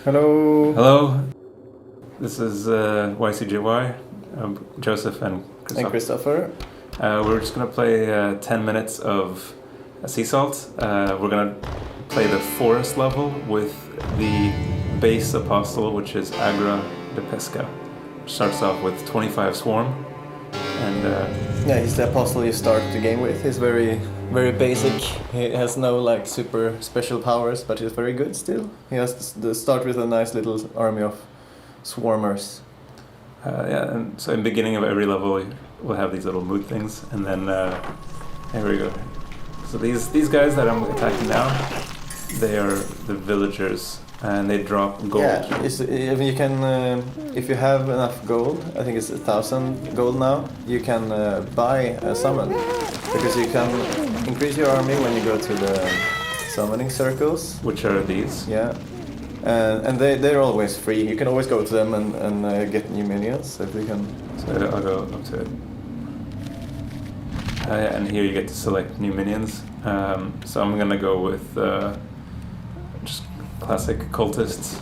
Hello. Hello, this is YCJY, Joseph and Christopher. And Christopher. We're just going to play 10 minutes of Sea Salt. We're going to play the forest level with the base apostle, which is Agra de Pesca. Which starts off with 25 swarm. And yeah, he's the apostle you start the game with. He's very basic. He has no like super special powers, but he's very good still. He has to start with a nice little army of swarmers. yeah, and so in the beginning of every level, we'll have these little mood things, and then here we go. So these guys that I'm attacking now, they are the villagers, and they drop gold. Yeah, if you can, if you have enough gold, I think it's 1,000 gold now. You can buy a summon, because you can increase your army when you go to the summoning circles. Which are these? Yeah. And they're always free. You can always go to them and get new minions. So if we can. So I'll go up to it. And here you get to select new minions. So I'm gonna go with just classic cultists,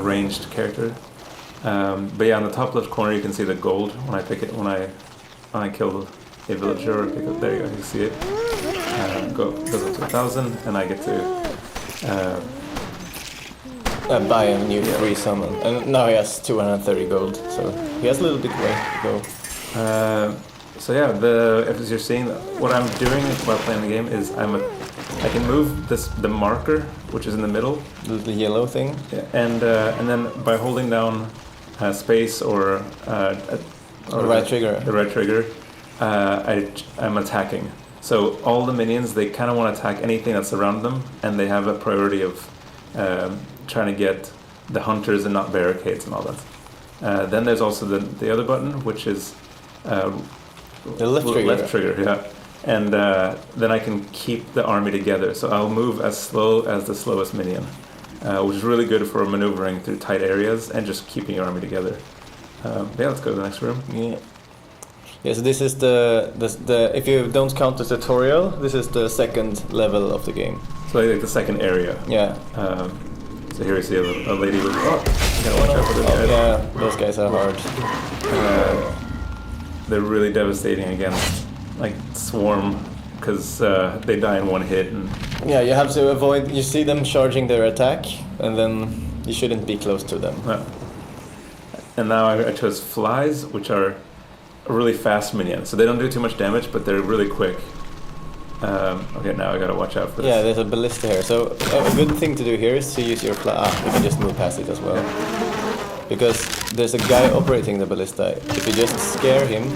ranged character. But yeah, on the top left corner you can see the gold when I pick it when I kill a villager or pick up. There you go. You see it. Goes up to 1,000, and I get to. Buy a new free summon. And now he has 230 gold, so he has a little bit way to go. So yeah, as you're seeing, what I'm doing while playing the game is I can move the marker, which is in the middle, The yellow thing. yeah, and then by holding down space or The right trigger. the red trigger, I'm attacking. So all the minions, they kind of want to attack anything that's around them, and they have a priority of trying to get the hunters and not barricades and all that. Then there's also the other button, which is The left trigger. Left trigger, yeah. And then I can keep the army together. So I'll move as slow as the slowest minion, which is really good for maneuvering through tight areas and just keeping your army together. Yeah, let's go to the next room. Yeah. Yeah, so this is the if you don't count the tutorial, this is the second level of the game. So like the second area. Yeah. So here we see a lady with. Oh, you gotta watch out for those guys. Yeah, those guys are hard. They're really devastating against like swarm because they die in one hit. And Yeah, you have to avoid. You see them charging their attack, and then you shouldn't be close to them. and now I chose flies, which are a really fast minion. So they don't do too much damage, but they're really quick. Okay, now I gotta watch out for this. Yeah, there's a ballista here. So a good thing to do here is to use your you can just move past it as well. Because there's a guy operating the ballista. If you just scare him,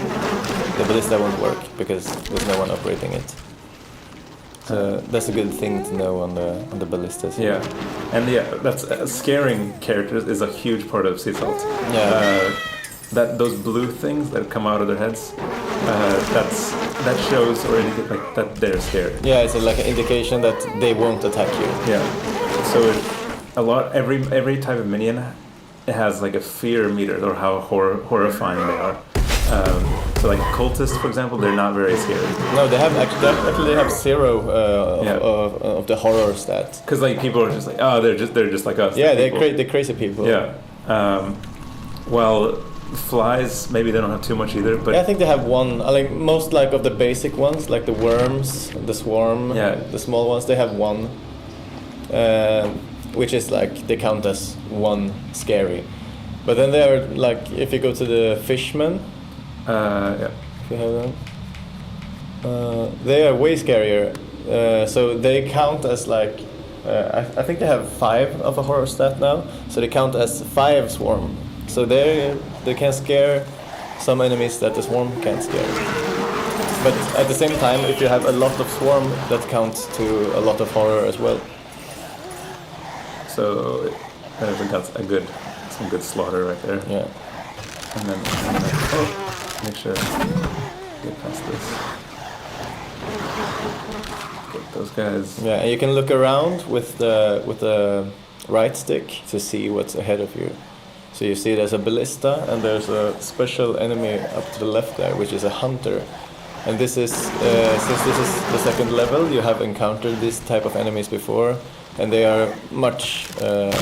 the ballista won't work because there's no one operating it. So that's a good thing to know on the ballistas. Yeah, and yeah, that's scaring characters is a huge part of Sea Salt. Yeah. That those blue things that come out of their heads, that shows or indicate like that they're scared. Yeah, it's like an indication that they won't attack you. Yeah. So every type of minion, it has like a fear meter or how horrifying they are. So like cultists, for example, they're not very scary. No, they have zero of the horror stat. Because like people are just like, oh, they're just like us. Yeah, they're crazy people. Yeah. Well, flies maybe they don't have too much either, but yeah, I think they have one. Like most like of the basic ones, like the worms, the swarm, the small ones, they have one, which is like they count as one scary. But then they are like if you go to the fishmen, yeah, if you have them, they are way scarier. So they count as like I think they have 5 of a horror stat now. So they count as 5 swarm. So they can scare some enemies that the swarm can't scare. But at the same time, if you have a lot of swarm, that counts to a lot of horror as well. so I think that's some good slaughter right there. Yeah. And then make sure get past this. Get those guys. Yeah, and you can look around with the right stick to see what's ahead of you. So you see there's a ballista and there's a special enemy up to the left there, which is a hunter. And this is, since this is the second level, you have encountered this type of enemies before. and they are much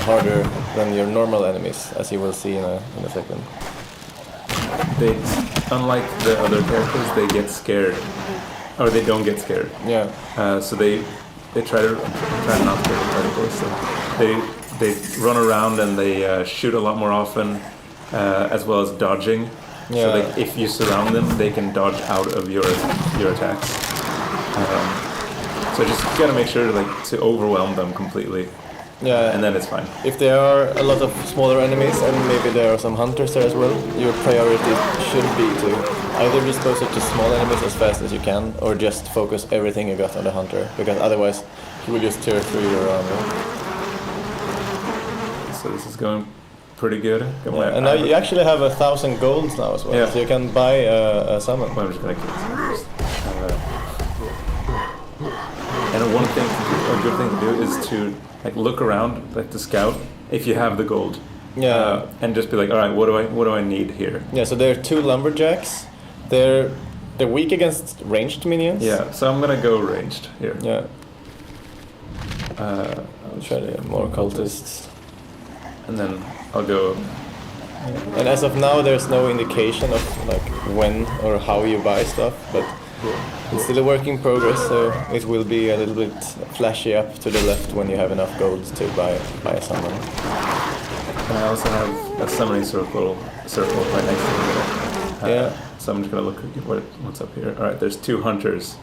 harder than your normal enemies, as you will see in a second. They, unlike the other characters, they get scared, or they don't get scared. Yeah. So they try not to get scared, of course. So they run around and they shoot a lot more often, as well as dodging. Yeah. So if you surround them, they can dodge out of your attacks. So just gotta make sure to overwhelm them completely. Yeah. And then it's fine. If there are a lot of smaller enemies and maybe there are some hunters there as well, your priority should be to either dispose of the small enemies as fast as you can, or just focus everything you got on the hunter, because otherwise he will just tear through your armor. So this is going pretty good. And now you actually have 1,000 golds now as well, yeah. so you can buy a summon. Well, I'm just gonna kill some first. And a good thing to do is to look around, to scout if you have the gold. Yeah. And just be like, all right, what do I need here? Yeah. So there are 2 lumberjacks. They're weak against ranged minions. Yeah. So I'm gonna go ranged here. Yeah. I'll try to get more cultists. And then I'll go. And as of now, there's no indication of when or how you buy stuff, but it's still a work in progress, so it will be a little bit flashy up to the left when you have enough gold to buy a summon. And I also have a summoning circle right next to me. Yeah. So I'm just gonna look at what's up here. All right, there's 2 hunters.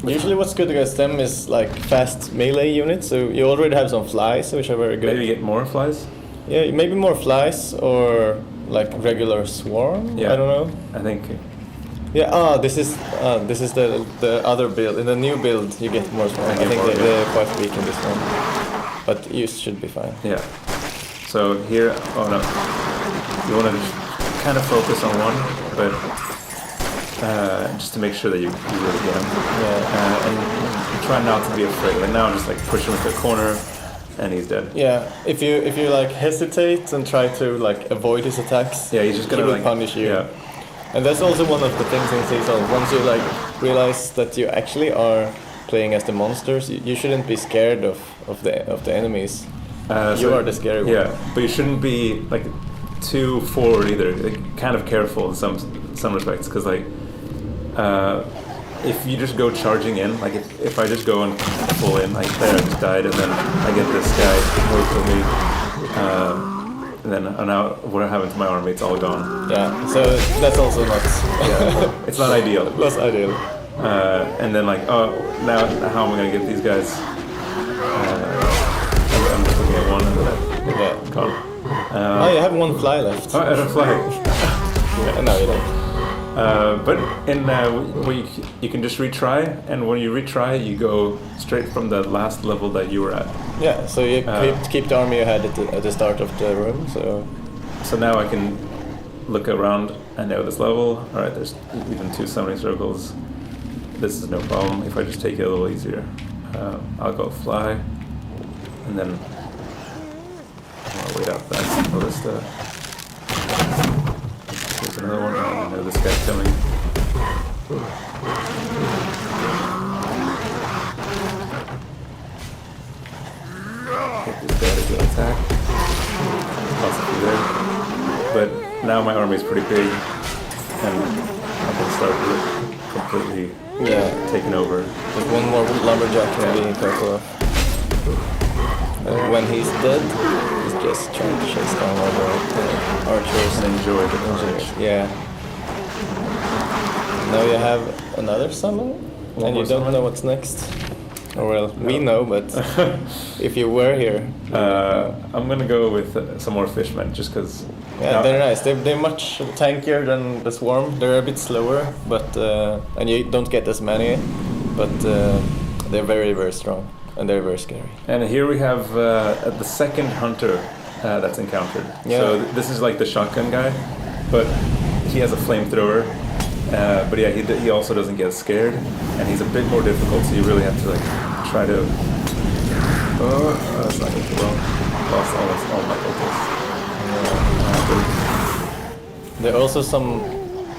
Usually what's good against them is fast melee units, so you already have some flies, which are very good. Maybe get more flies? Yeah, maybe more flies, or regular swarm. Yeah. I don't know. I think. Yeah. This is the other build. In the new build, you get more swarm. I think they're quite weak in this one, but you should be fine. Yeah. So here, no, you want to kind of focus on one, but just to make sure that you really get him. Yeah. And try not to be afraid. Now I'm just push him into the corner. And he's dead. Yeah, if you hesitate and try to avoid his attacks, yeah, he's just gonna he will punish you. Yeah. And that's also one of the things in season. Once you realize that you actually are playing as the monsters, you shouldn't be scared of the enemies. You are the scary one. Yeah, but you shouldn't be too forward either. Kind of careful in some respects, because if you just go charging in, if I just go and pull in, there I just died, and then I get this guy close to me, and then now what happened to my army? It's all gone. Yeah, so that's also not. Yeah, it's not ideal. That's ideal. And then now how am I gonna get these guys? I'm just looking at one, and then gone. You have 1 fly left. Oh, I had a fly. Yeah, no, you don't. But in you can just retry, and when you retry, you go straight from the last level that you were at. Yeah, so you keep the army you had at the start of the room. So now I can look around. I know this level. All right, there's even 2 summoning circles. This is no problem if I just take it a little easier. I'll go fly, and then I'll wait out that. Here's another one. I know this guy's coming. Get this guy to go attack. Possibly there. But now my army is pretty big, and I can start completely taking over. Just 1 more lumberjack to be careful of. And when he's dead, he's just trying to chase down all the archers And enjoy the carnage. Yeah. Now you have another summon, and you don't know what's next. Or well, we know, but if you were here, I'm gonna go with some more fishmen, just because. Yeah, they're nice. They're much tankier than the swarm. They're a bit slower, but and you don't get as many, but they're very, very strong, and they're very scary. And here we have the second hunter that's encountered. Yeah. So this is the shotgun guy, but he has a flamethrower. But yeah, he also doesn't get scared, and he's a bit more difficult. So you really have to try to. Oh, that's not going too well. Lost almost all my focus. There are also some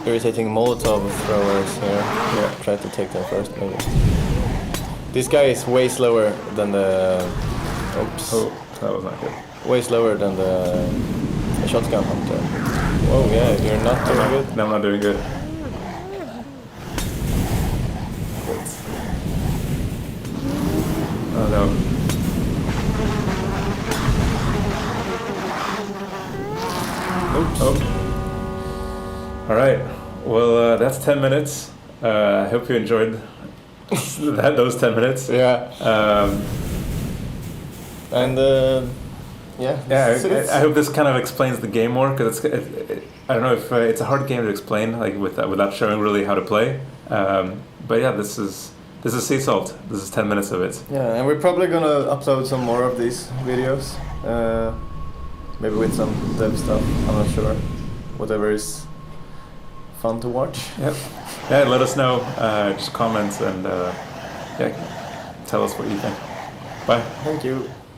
irritating Molotov throwers here. Yeah, try to take them first, maybe. This guy is way slower than the. Oops. Oh, that was not good. Way slower than the shotgun hunter. Oh yeah, you're not doing good. No, I'm not doing good. Oh no. Oops. Oh. All right. Well, that's 10 minutes. I hope you enjoyed those 10 minutes. Yeah. And yeah. Yeah. I hope this kind of explains the game more, because I don't know if it's a hard game to explain, like without showing really how to play. But yeah, this is sea salt. This is 10 minutes of it. Yeah, and we're probably gonna upload some more of these videos. Maybe with some dev stuff. I'm not sure. Whatever is fun to watch. Yep. Yeah, let us know. Just comment and yeah, tell us what you think. Bye. Thank you.